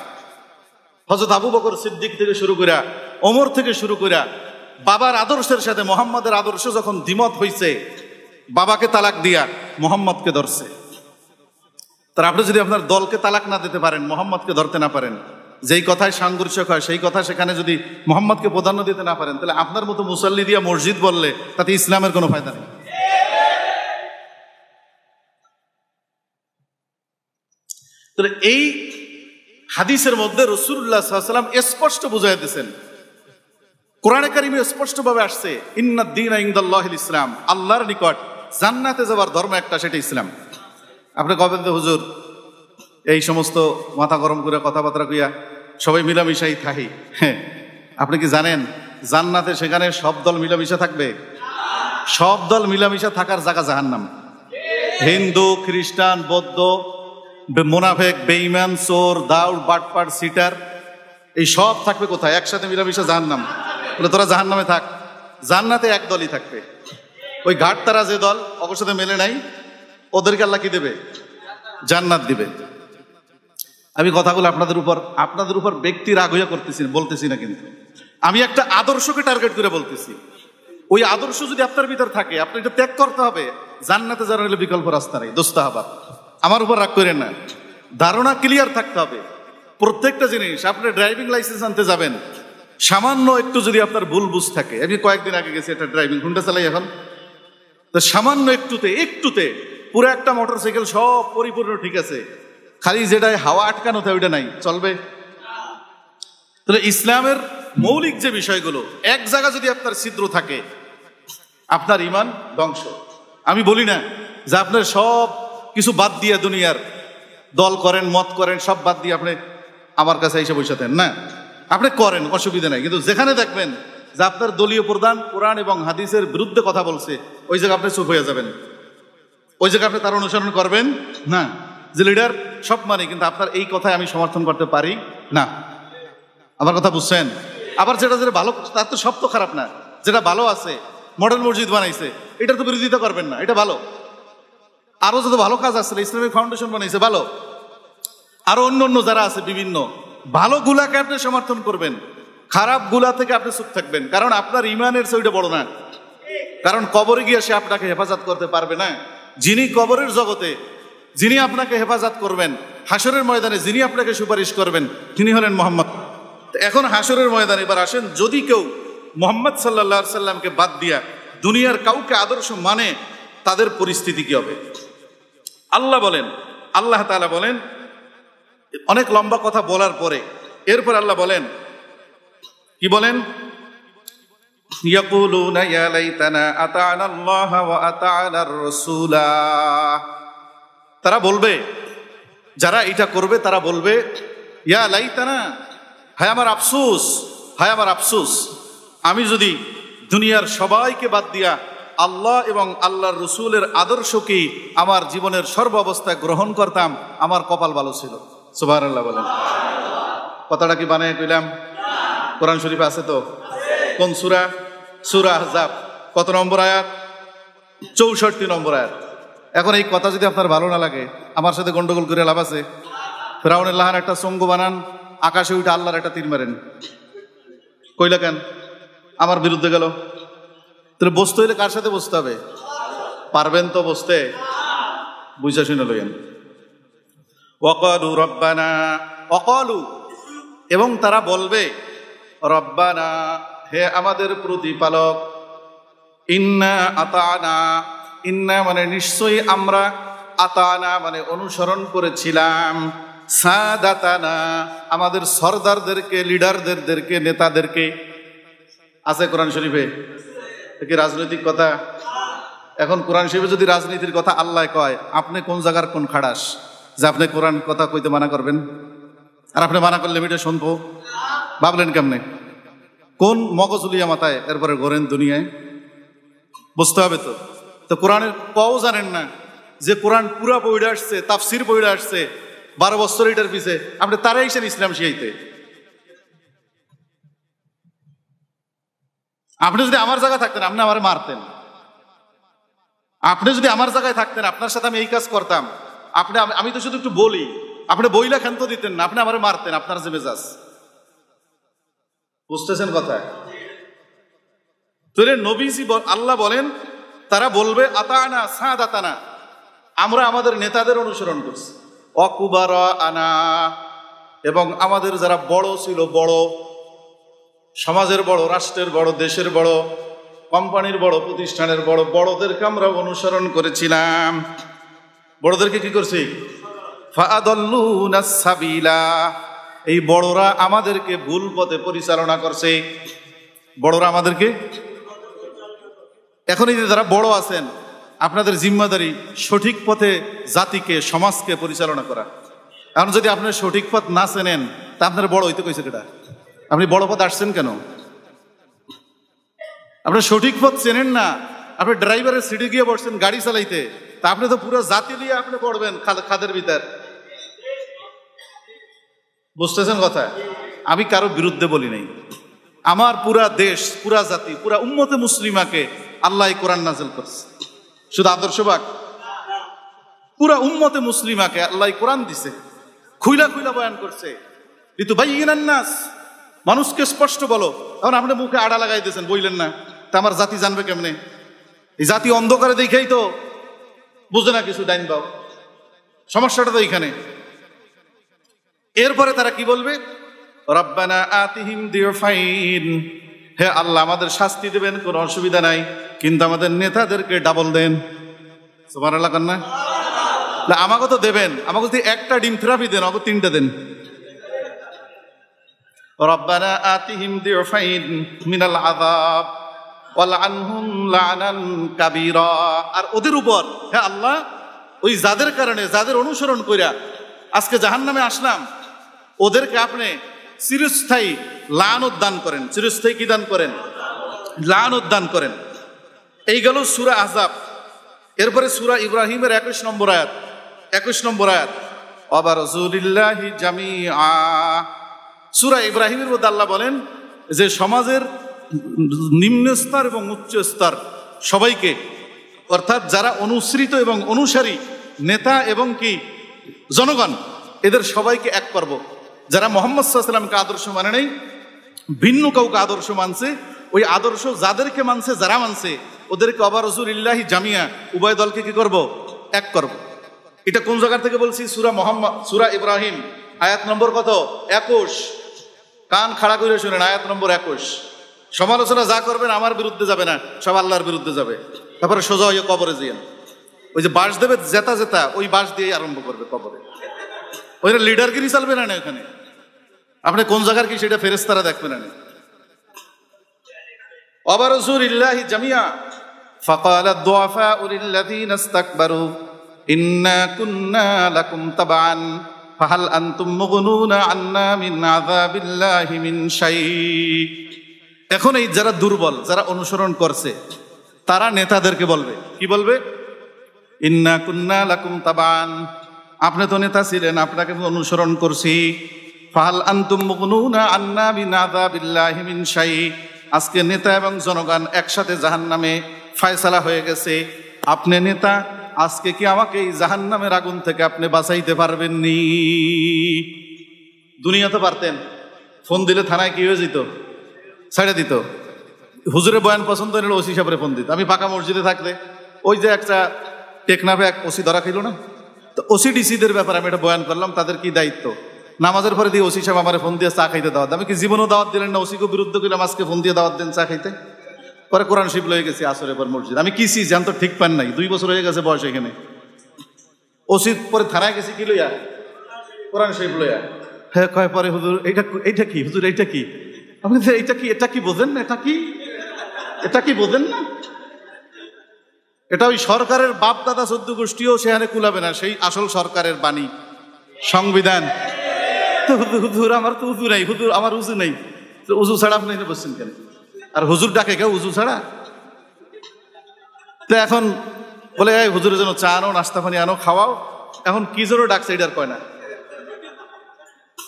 হযরত আবু বকর সিদ্দিক থেকে শুরু করে, ওমর থেকে শুরু করে, বাবার আদর্শের সাথে মুহাম্মদের আদর্শ যখন দ্বিমত হইছে, বাবাকে তালাক দিয়া মুহাম্মদকে ধরছে। তার আপনি যদি আপনার দলকে তালাক না দিতে পারেন, মুহাম্মদকে ধরতে না পারেন, যেই কথায় সাংঘর্ষিক হয় সেই কথা সেখানে যদি মুহাম্মদকে প্রাধান্য দিতে না পারেন, তাহলে আপনার মতো মুসল্লি দিয়া মসজিদ বললে তাতে ইসলামের কোনো ফায়দা নেই। তাহলে এই হাদিসের মধ্যে রাসূলুল্লাহ সাল্লাল্লাহু আলাইহি ওয়াসাল্লাম স্পষ্ট বুঝাই দিয়েছেন, কোরআনে কারিমে স্পষ্টভাবে আসছে, ইন্নাদ দীনা ইনদাল্লাহিল ইসলাম, আল্লাহর নিকট জান্নাতে যাওয়ার ধর্ম একটা, সেটা ইসলাম। আপনি কবেন তো হুজুর এই সমস্ত মাথা গরম করে কথাবার্তা কইয়া সবাই মিলামিশাই থাকি। হ্যাঁ, আপনি কি জানেন জান্নাতে সেখানে সব দল মিলামিশা থাকবে? সব দল মিলামিশা থাকার জায়গা জাহান্নাম। হিন্দু, খ্রিস্টান, বৌদ্ধ, মুনাফেক, বেঈমান, চোর, দাউড়, বাটপাট, সিটার, এই সব থাকবে কোথায়? একসাথে মিলামিশা জাহান্নাম। বলে তোরা জাহান্নামে থাক, জান্নাতে এক দলই থাকবে। ওই ঘাট তারা যে দল ওর সাথে মেলে নাই, ওদেরকে আল্লাহ কি দেবে? জান্নাত দিবে। আমি কথাগুলো আপনাদের উপর ব্যক্তি রাগ হইয়া করতেছি, বলতেছি না, কিন্তু আমি একটা আদর্শকে টার্গেট করে বলতেছি। ওই আদর্শ যদি আপনার ভিতর থাকে, আপনি এটা ত্যাগ করতে হবে। জান্নাতে যারা হলে বিকল্প রাস্তা নেই, দোস্তাহাবাদ। আমার উপর রাগ করেন না, ধারণা ক্লিয়ার থাকতে হবে। প্রত্যেকটা জিনিস, আপনি ড্রাইভিং লাইসেন্স আনতে যাবেন, সামান্য একটু যদি আপনার ভুল বুঝ থাকে, আমি কয়েকদিন আগে গেছি একটা ড্রাইভিং, হুন্ডা চালাই এখন, তো সামান্য একটুতে পুরো একটা মোটরসাইকেল সব পরিপূর্ণ ঠিক আছে, খালি যেটাই হাওয়া আটকানো থাকে ওইটা নাই, চলবে? তাহলে ইসলামের মৌলিক যে বিষয়গুলো, এক জায়গা যদি আপনার ছিদ্র থাকে, আপনার ঈমান ধ্বংস। আমি বলি না যে আপনার সব কিছু বাদ দিয়ে দুনিয়ার দল করেন, মত করেন, সব বাদ দিয়ে আপনি আমার কাছে এসে বসে থাকেন, না, আপনি করেন, অসুবিধা নাই। কিন্তু যেখানে দেখবেন যে আপনার দলীয় প্রধান কোরআন এবং হাদিসের বিরুদ্ধে কথা বলছে, ওই জায়গায় আপনি চুপ হয়ে যাবেন, ওই জায়গায় আপনি তার অনুসরণ করবেন না। যে লিডার সব মানে, কিন্তু আপনার এই কথায় আমি সমর্থন করতে পারি না। আমার কথা বুঝছেন? আবার যেটা ভালো, তার তো সব তো খারাপ না। যেটা ভালো আছে, মডেল মসজিদ বানাইছে, এটা তো বিরোধিতা করবেন না, এটা ভালো। আরো যত ভালো কাজ আছে, ইসলামিক ফাউন্ডেশন বানাইছে, ভালো। আরো অন্য যারা আছে বিভিন্ন ভালো গুলাকে আপনি সমর্থন করবেন, খারাপ গুলা থেকে আপনি চুপ থাকবেন। কারণ আপনার ইমানের চেয়ে ওইটা বড় না। কারণ কবরে গিয়ে সে আপনাকে হেফাজত করতে পারবে না। যিনি কবরের জগতে, যিনি আপনাকে হেফাজত করবেন, হাসরের ময়দানে যিনি আপনাকে সুপারিশ করবেন, তিনি হলেন মুহাম্মদ। এখন হাসরের ময়দানে এবার আসেন, যদি কেউ মুহাম্মদ সাল্লাল্লাহু আলাইহি সাল্লামকে বাদ দিয়া দুনিয়ার কাউকে আদর্শ মানে, তাদের পরিস্থিতি কি হবে? আল্লাহ তাআলা বলেন, অনেক লম্বা কথা বলার পরে এরপর আল্লাহ বলেন, কি বলেন? ইয়াকুলুনা ইয়া লাইতানা আতা'না আল্লাহ ওয়া আতা'নার রাসূলা। তারা বলবে, যারা এটা করবে তারা বলবে, ইয়া লাইতানা, হায় আমার আফসোস, হায় আমার আফসোস, আমি যদি দুনিয়ার সবাইকে বাদ দিয়া আল্লাহ এবং আল্লাহর রসুলের আদর্শকে আমার জীবনের সর্ব অবস্থায় গ্রহণ করতাম, আমার কপাল ভালো ছিল। সুবহানাল্লাহ বলেন। কথাটা কি বানায় কইলাম? কোরআন শরীফে আছে তো। কোন সূরা? সূরা আহজাব। কত নম্বর আয়াত? 64 নম্বর আয়াত। এখন এই কথা যদি আপনার ভালো না লাগে, আমার সাথে গন্ডগোল করে লাভ আছে? ফিরআউনের লাহার একটা সঙ্গ বানান, আকাশে উঠে আল্লাহর একটা তীর মারেন, কইলা কেন? আমার বিরুদ্ধে গেল। তাহলে বসতে হইলে কার সাথে বসতে হবে? পারবেন তো বসতে? বুঝা শুনে লইয়েন। ওয়াকালু রব্বানা, ওয়াকালু, এবং তারা বলবে, রব্বানা, হে আমাদের প্রতিপালক, ইন্না আতানা, ইন্না মানে নিশ্চয়ই আমরা, আতানা মানে অনুসরণ করেছিলাম, সাদাতানা আমাদের সরদারদেরকে, লিডারদেরকে, নেতাদেরকে। আছে কোরআন শরীফে? কি রাজনৈতিক কথা? এখন কোরআন শরীফে যদি রাজনীতির কথা আল্লাহ কয়, আপনি কোন জায়গার কোন খাড়াস যে আপনি কোরআন কথা কইতে মানা করবেন? আর আপনি মানা করলে এটা শুনবো? ভাবলেন কেমনে? কোন মগজুলিয়া মাথায় এরপরে গড়েন দুনিয়ায়? বুঝতে হবে তো। তো কোরআনের কও জানেন না যে কোরআন পুরা বইটা আসছে, তাফসির বইটা আসছে 12 বছর এটার পিছে, আপনি তারাই এসেন ইসলাম শিখাইতে। আপনি যদি আমার জায়গায় থাকতেন, আপনি আমার মারতেন। আপনি যদি আমার জায়গায় থাকতেন, আপনার সাথে আমি এই কাজ করতাম। আমি তো শুধু একটু বলি, আপনি বইলা ক্ষান্ত দিতেন না, আপনি আমার মারতেন। আপনার যে মেজাজ, বুঝতেছেন কথা? তাহলে নবীজি আল্লাহ বলেন, তারা বলবে আতানা সাদাতানা, আমরা আমাদের নেতাদের অনুসরণ করছি, অকুবারা আনা, এবং আমাদের যারা বড় ছিল, বড় সমাজের বড়, রাষ্ট্রের বড়, দেশের বড়, কোম্পানির বড়, প্রতিষ্ঠানের বড়, বড়দেরকে আমরা অনুসরণ করেছিলাম। বড়দেরকে কি করছি? ফাআদাল্লুনাস সাবিলা, এই বড়রা আমাদেরকে ভুল পথে পরিচালনা করছে। বড়রা আমাদেরকে, এখন এই যে যারা বড় আছেন, আপনাদের জিম্মাদারি সঠিক পথে জাতিকে, সমাজকে পরিচালনা করা। এখন যদি আপনার সঠিক পথ না চেনেন, তা আপনার বড় হইতে কইছে কেটা? আপনি বড় পথ আসছেন কেন? আপনার সঠিক পথ চেনেন না, আপনি ড্রাইভারের সিটে গিয়ে বসছেন গাড়ি চালাইতে, তা আপনি তো পুরো জাতি দিয়ে আপনি পড়বেন খাদের ভিতর। বুঝতেছেন কথা? আমি কারো বিরুদ্ধে বলি নাই। আমার পুরা দেশ, পুরা জাতি, পুরা উম্মতে মুসলিমাকে আল্লাহ কোরআন নাযিল করছে। শুধু আদর্শবাদ, পুরা উম্মতে মুসলিমাকে আল্লাহ কোরআন দিছে, খুইলা খুইলা বয়ান করছে। লিতুবাইয়িনান নাস, মানুষকে স্পষ্ট বলো। এখন আপনি মুখে আড়া লাগাই দিয়েছেন, বললেন না, তা আমার জাতি জানবে কেমনে? এই জাতি অন্ধকারে দেখেই তো বুঝে না কিছু, ডাইন বাও। সমস্যাটা তো এইখানে। এরপরে তারা কি বলবে? রব্বানা আতিহিম দিয়ফাইন, হে আল্লাহ আমাদের শাস্তি দেবেন, কোনো অসুবিধা নাই, কিন্তু আমাদের নেতাদেরকে ডাবল দেন। সুবহানাল্লাহ কান্না। আমাকে তো দেবেন, আমাকে যদি একটা ডিম থেরাপি দেন, আমাকে 3টা দেন। রব্বানা আতিহিম দিয়ফাইন মিনাল আযাব ওয়ালআনহুম লা'নান কাবীরা। আর ওদের উপর, হে আল্লাহ, ওই যাদের কারণে, যাদের অনুসরণ কইরা আজকে জাহান্নামে আসলাম, ওদেরকে আপনি চিরস্থায়ী লানত দান করেন। চিরস্থায়ী কি দান করেন? লানত দান করেন। এই গেল সূরা আহজাব। এরপরে সূরা ইব্রাহিমের 21 নম্বর আয়াত। 21 নম্বর আয়াত, ওয়াবারযুলিল্লাহি জামিআ। সূরা ইব্রাহিমের মধ্যে আল্লাহ বলেন যে সমাজের নিম্ন স্তর এবং উচ্চ স্তর সবাইকে, অর্থাৎ যারা অনুসৃত এবং অনুসারী, নেতা এবং কি জনগণ, এদের সবাইকে এক করব। যারা মুহাম্মদ সাল্লাল্লাহু আলাইহি ওয়াসাল্লামকে আদর্শ মানে নেই, ভিন্ন কাউকে আদর্শ মানছে, ওই আদর্শ যাদেরকে মানছে, যারা মানছে, ওদেরকে ওয়াবারযুলিল্লাহি জামিআ, উভয় দলকে কি করব? এক করব। এটা কোন জায়গা থেকে বলছি? সূরা ইব্রাহিম আয়াত নম্বর কত? 21। কান খাড়া করে শুনেন, আয়াত নম্বর 21। সমালোচনা যা করবেন আমার বিরুদ্ধে যাবে না, সব আল্লাহর বিরুদ্ধে যাবে। তারপরে সোজা হয়ে কবরে যেন, ওই যে বাঁশ দেবে জেতা জেতা, ওই বাঁশ দিয়ে আরম্ভ করবে কবরে। ওইটা লিডারগিরি চলবে না ওখানে। আপনি কোন জায়গার কি সেটা ফেরেশতারা দেখবে না। ওয়াবারযুলিল্লাহি জামিআ ফাকালা আদ-দুআফাউ লিল্লাযীনা ইসতাকবারু ইন্না কুন্না লাকুম তাবআন ফাহাল আনতুম মুগনুনা আন্না মিন আযাবিল্লাহি মিন শাই। এখন এই যারা দুর্বল, যারা অনুসরণ করছে, তারা নেতাদেরকে বলবে, কি বলবে? ইন্না কুন্না লাকুম তাবআন, আপনি তো নেতা ছিলেন, আপনাকে অনুসরণ করছি। ফাহাল আনতুম মুগনুনা আন্না মিন আযাবিল্লাহি মিন শাই, আজকে নেতা এবং জনগণ একসাথে জাহান্নামে ফয়সালা হয়ে গেছে। আপনি নেতা, আজকে কি আমাকে এই জাহান্নামের আগুন থেকে আপনি বাঁচাইতে পারবেন নি? দুনিয়াতে পারতেন, ফোন দিলে থানায় কি হয়ে যেত? ছেড়ে দিত। হুজুরের বয়ান পছন্দ হলে ওসি সাহেবের ফোন দিত। আমি পাকা মসজিদে থাকলে, ওই যে একটা টেকনাফে এক ওসি ধরা খেলো না, তো ওসি ডিসিদের ব্যাপারে আমি এটা বয়ান করলাম, তাদের কি দায়িত্ব। নামাজের পরে দিয়ে ওসি সাহেব আমার ফোন দিয়ে চা খাইতে দাওয়াত। আমি কি জীবনও দাওয়াত দিলেন না, ওসিকে বিরুদ্ধ করলাম, আজকে ফোন দিয়ে দাওয়াত দেন চা খাইতে। পরে কোরআন শরীফ লয়ে গেছি আসরের পর মসজিদ। আমি কি জান তো ঠিক পান নাই, 2 বছর হয়ে গেছে বয়স এখানে। ওসি পরে থানায় গেছি কি লইয়া? কোরআন শরীফ লইয়া। হ্যাঁ কয় পরে হুজুর এইটা কি? হুজুর এইটা কি? আপনি এইটা কি? এটা কি বোঝেন না? এটা কি? এটা কি বোঝেন না? এটা ওই সরকারের বাপ দাদা 14 গোষ্ঠীও সেখানে কুলাবে না, সেই আসল সরকারের বাণী, সংবিধান। তো হুজুর আমার তো উজু নাই, হুজুর আমার উজু নেই। তো উজু ছাড়া আপনি এনে বসছেন কেন? আর হুজুর ডাকে কেউ উজু ছাড়া? তো এখন বলে এই হুজুরের জন্য চা আনো, নাস্তা পানি আনো, খাওয়াও। এখন কি জন্য ডাকছে এটা আর কয় না।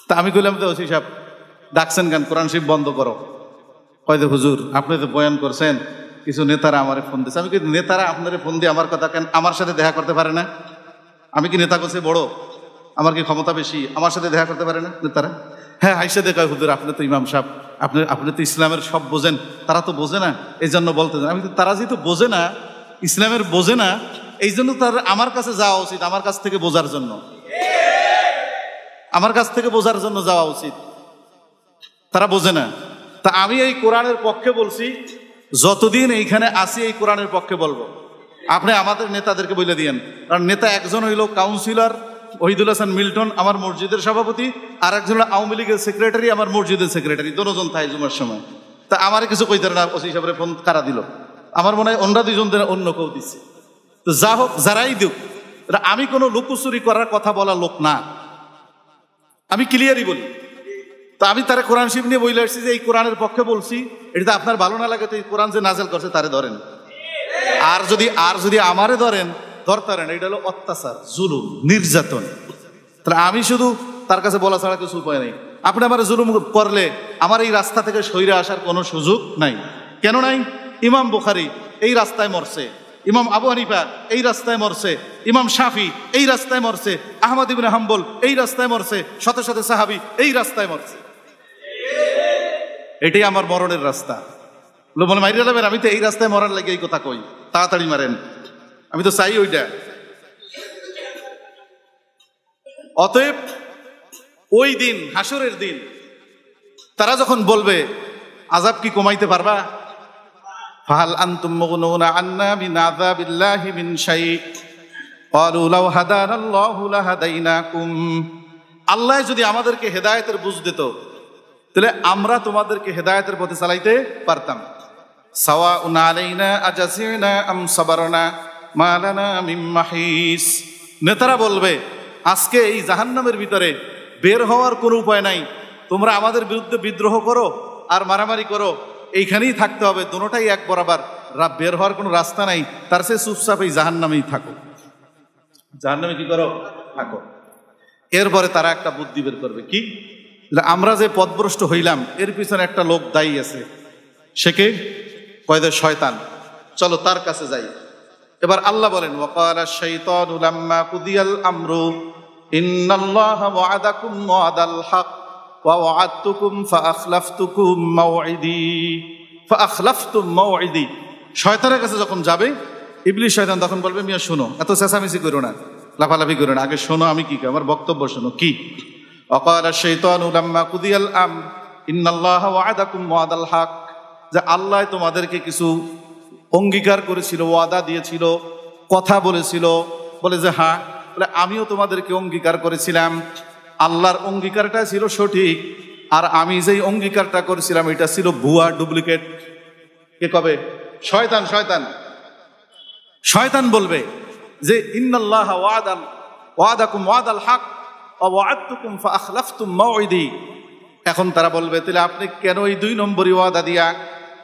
তা আমি কইলাম, তো ওসি সাহেব ডাকছেন কেন? কোরআন শরীফ বন্ধ করো। কয় যে হুজুর আপনি তো বয়ান করছেন, কিছু নেতারা আমারে ফোন দিচ্ছে। আমি কি নেতারা আপনারে ফোন দিয়ে আমার কথা কেন আমার সাথে দেখা করতে পারে না? আমি কি নেতা করছে বড়? আমার কি ক্ষমতা বেশি? আমার সাথে দেখা করতে পারে না নেতারা? হ্যাঁ হাইসে দেখায়, হুজুর আপনি তো ইমাম সাহেব, আপনি তো ইসলামের সব বোঝেন, তারা তো বোঝে না, এই জন্য বলতে। আমি তো তারা যেহেতু বোঝে না, ইসলামের বোঝে না, এই জন্য তার আমার কাছে যাওয়া উচিত, আমার কাছ থেকে বোঝার জন্য, আমার কাছ থেকে বোঝার জন্য যাওয়া উচিত। তারা বোঝে না। তা আমি এই কোরআনের পক্ষে বলছি, যতদিন এইখানে আসি এই কোরআনের পক্ষে বলবো। আপনি আমাদের নেতাদেরকে বলে দিয়েন, কারণ নেতা একজন হইল কাউন্সিলর, ওহিদুল হাসান মিল্টন আমার মসজিদের সভাপতি, আর একজন আওয়ামী লীগের সেক্রেটারি আমার মসজিদের সেক্রেটারি, দুজন তাই জুমার সময়। তা আমার কিছু কইতে না, ওসি সাহেবের ফোন কারা দিল, আমার মনে হয় অন্যরা দুজন অন্য কেউ দিচ্ছে। তো যা হোক, যারাই দিক, আমি কোনো লুকোচুরি করার কথা বলা লোক না, আমি ক্লিয়ারই বলি। তো আমি তারা কোরআন শরীফ নিয়ে বলে আসছি যে এই কোরআনের পক্ষে বলছি, এটা আপনার ভালো না লাগে তো এই কোরআন যে নাজেল করছে তারে ধরেন, আর যদি আমারে ধরেন ধরতারেন, এটা হলো অত্যাচার, জুলুম, নির্যাতন। তাহলে আমি শুধু তার কাছে বলা ছাড়া কিছু উপায় নেই। আপনি আমার জুলুম করলে আমার এই রাস্তা থেকে সইরে আসার কোনো সুযোগ নাই। কেন নাই? ইমাম বুখারী এই রাস্তায় মরছে, ইমাম আবু হানিফা এই রাস্তায় মরছে, ইমাম শাফি এই রাস্তায় মরছে, আহমদ ইবনে হাম্বল এই রাস্তায় মরছে, শত শত সাহাবী এই রাস্তায় মরছে। এটাই আমার মরণের রাস্তা। বলে মাইরে যাবেন, আমি তো এই রাস্তায় মরার লাগে এই কথা কই, তাড়াতাড়ি মারেন, আমি তো চাই ওইটা। অতএব ওই দিন, হাসরের দিন, তারা যখন বলবে আযাব কি কমাইতে পারবা, ফাহাল আনতুম মুগনুনা আন্না মিন আযাবিল্লাহি মিন শাই, ক্বালু লাউ হাদানাল্লাহু লাহাদাইনাকুম। আল্লাহ যদি আমাদেরকে হেদায়েতের বুঝ দিত তাহলে আমরা তোমাদেরকে হেদায়েতের পথে চালাইতে পারতাম। সাওয়াউন আলাইনা আজাসিনা আম সাবারনা মা লানা মিন মাহিস। নেতারা বলবে আজকে এই জাহান্নামের ভিতরে বের হওয়ার কোনো উপায় নাই, তোমরা আমাদের বিরুদ্ধে বিদ্রোহ করো আর মারামারি করো, এইখানেই থাকতে হবে, দুটোটাই এক বরাবর, বের হওয়ার কোনো রাস্তা নাই, তার চেয়ে চুপচাপ এই জাহান্নামেই থাকো, জাহান্নামে কি করো, থাকো। এরপরে তারা একটা বুদ্ধি বের করবে, কি? আমরা যে পথভ্রষ্ট হইলাম এর পিছনে একটা লোক দায়ী আছে, সে কে? কয়দে শয়তান, চলো তার কাছে যাই। এবার আল্লাহ বলেন ওয়াকালা শাইতানু লাম্মা কুদিয়াল আমরু ইন্নাল্লাহা ওয়া'আদাকুম ওয়া'দাল হক ওয়া ওয়া'আদতুকুম ফাআখলাফতুকুম মাও'ইদি। শয়তানের কাছে যখন যাবে ইবলিস শয়তান তখন বলবে, মিয়া শোনো, এত চেঁচামেচি করো না, লাফালাফি করো না, আগে শোনো আমি কি, আমার বক্তব্য শোনো। কি? ওয়াকালা শাইতানু লাম্মা কুদিয়াল আমর ইন্নাল্লাহা ওয়া'আদাকুম ওয়া'দাল হক, যে আল্লাহ তোমাদেরকে কিছু অঙ্গীকার করেছিল, ওয়াদা দিয়েছিল, কথা বলেছিল, বলে যে হ্যাঁ, বলে আমিও তোমাদেরকে অঙ্গীকার করেছিলাম, আল্লাহর অঙ্গীকারটা ছিল সঠিক, আর আমি যেই অঙ্গীকারটা করেছিলাম এটা ছিল ভুয়া, ডুপ্লিকেট। কে কবে? শয়তান। শয়তান বলবে যে ইন্নাল্লাহা ওয়া'আদাকুম ওয়া'দাল হক ওয়া ওয়া'আদতুকুম ফাআখলাফতুম মাও'ইদি। এখন তারা বলবে তাহলে আপনি কেন এই 2 নম্বরই ওয়াদা দিয়া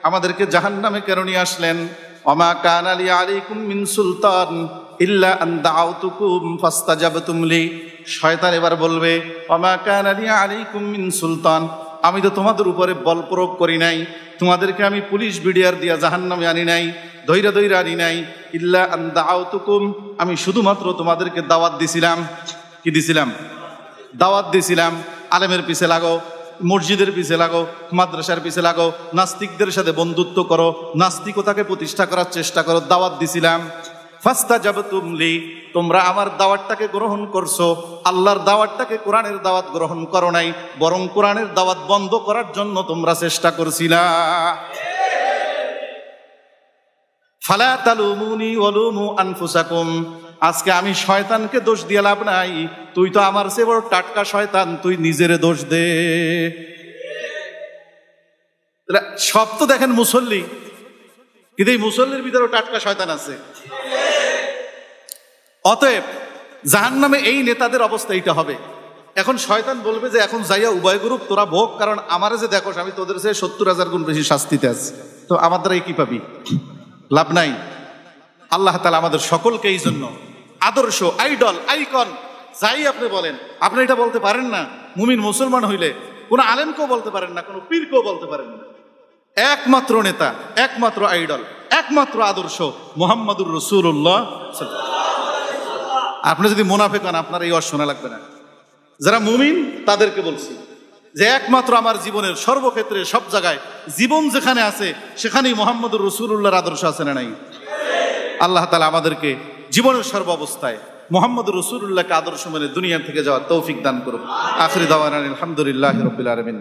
আমাদেরকে জাহান্নামে কেন নিয়ে আসলেন? ওমা কানা লি আলাইকুম মিন সুলতান ইল্লা আন দাআউতুকুম ফাস্তাজাবতুম লি। শয়তান এবার বলবে ওমা কানা লি আলাইকুম মিন সুলতান, আমি তো তোমাদের উপরে বল প্রয়োগ করি নাই, তোমাদেরকে আমি পুলিশ বিডিআর দিয়া জাহান্নামে আনি নাই, ধৈরা আনি নাই, ইল্লা আন দাআউতুকুম, আমি শুধুমাত্র তোমাদেরকে দাওয়াত দিছিলাম। কি দিছিলাম? দাওয়াত দিছিলাম, আলেমের পিছে লাগো, মসজিদের পিছে লাগো, মাদ্রাসার পিছে লাগো, নাস্তিকদের সাথে বন্ধুত্ব করো, নাস্তিকতাকে প্রতিষ্ঠা করার চেষ্টা করো, দাওয়াত দিছিলাম। ফাস্তাজাবতুম লি, তোমরা আমার দাওয়াতটাকে গ্রহণ করছো, আল্লাহর দাওয়াতটাকে, কোরআনের দাওয়াত গ্রহণ করো নাই, বরং কোরআনের দাওয়াত বন্ধ করার জন্য তোমরা চেষ্টা করছিলা। ফালা তালুমুনি ওয়ালুমু আনফুসাকুম, আজকে আমি শয়তানকে দোষ দিয়ে লাভ নাই, তুই তো আমার চেয়ে বড় টাটকা শয়তান, তুই নিজের দোষ দে। সব তো দেখেন মুসল্লি, কিন্তু এই মুসল্লির ভিতরে টাটকা শয়তান আছে। অতএব জাহান্নামে এই নেতাদের অবস্থা এইটা হবে। এখন শয়তান বলবে যে এখন যাইয়া উভয় গ্রুপ তোরা ভোগ, কারণ আমারে যে দেখোস আমি তোদের চেয়ে 70,000 গুণ বেশি শাস্তিতে আছি, তো আমার দ্বারা কি পাবি? লাভ নাই। আল্লাহ তাআলা আমাদের সকলকে এই জন্য আদর্শ, আইডল, আইকন যাই আপনি বলেন, আপনি এটা বলতে পারেন না মুমিন মুসলমান হইলে, কোনো আলেমকেও বলতে পারেন না, কোনো পীরকেও বলতে পারেন না। একমাত্র নেতা, একমাত্র আইডল, একমাত্র আদর্শ মুহাম্মাদুর রাসূলুল্লাহ। আপনি যদি মুনাফিক হন আপনার এই ওয়াজ শোনা লাগবে না। যারা মুমিন তাদেরকে বলছি যে একমাত্র আমার জীবনের সর্বক্ষেত্রে, সব জায়গায়, জীবন যেখানে আছে সেখানেই মুহাম্মাদুর রাসূলুল্লাহর আদর্শ আছে না নাই? আল্লাহ তাআলা আমাদেরকে জীবনের সর্ব অবস্থায় মুহাম্মাদুর রাসূলুল্লাহকে আদর্শ মেনে দুনিয়া থেকে যাওয়ার তৌফিক দান করুন। আখিরি দাওয়ানা আলহামদুলিল্লাহি রাব্বিল আলামিন।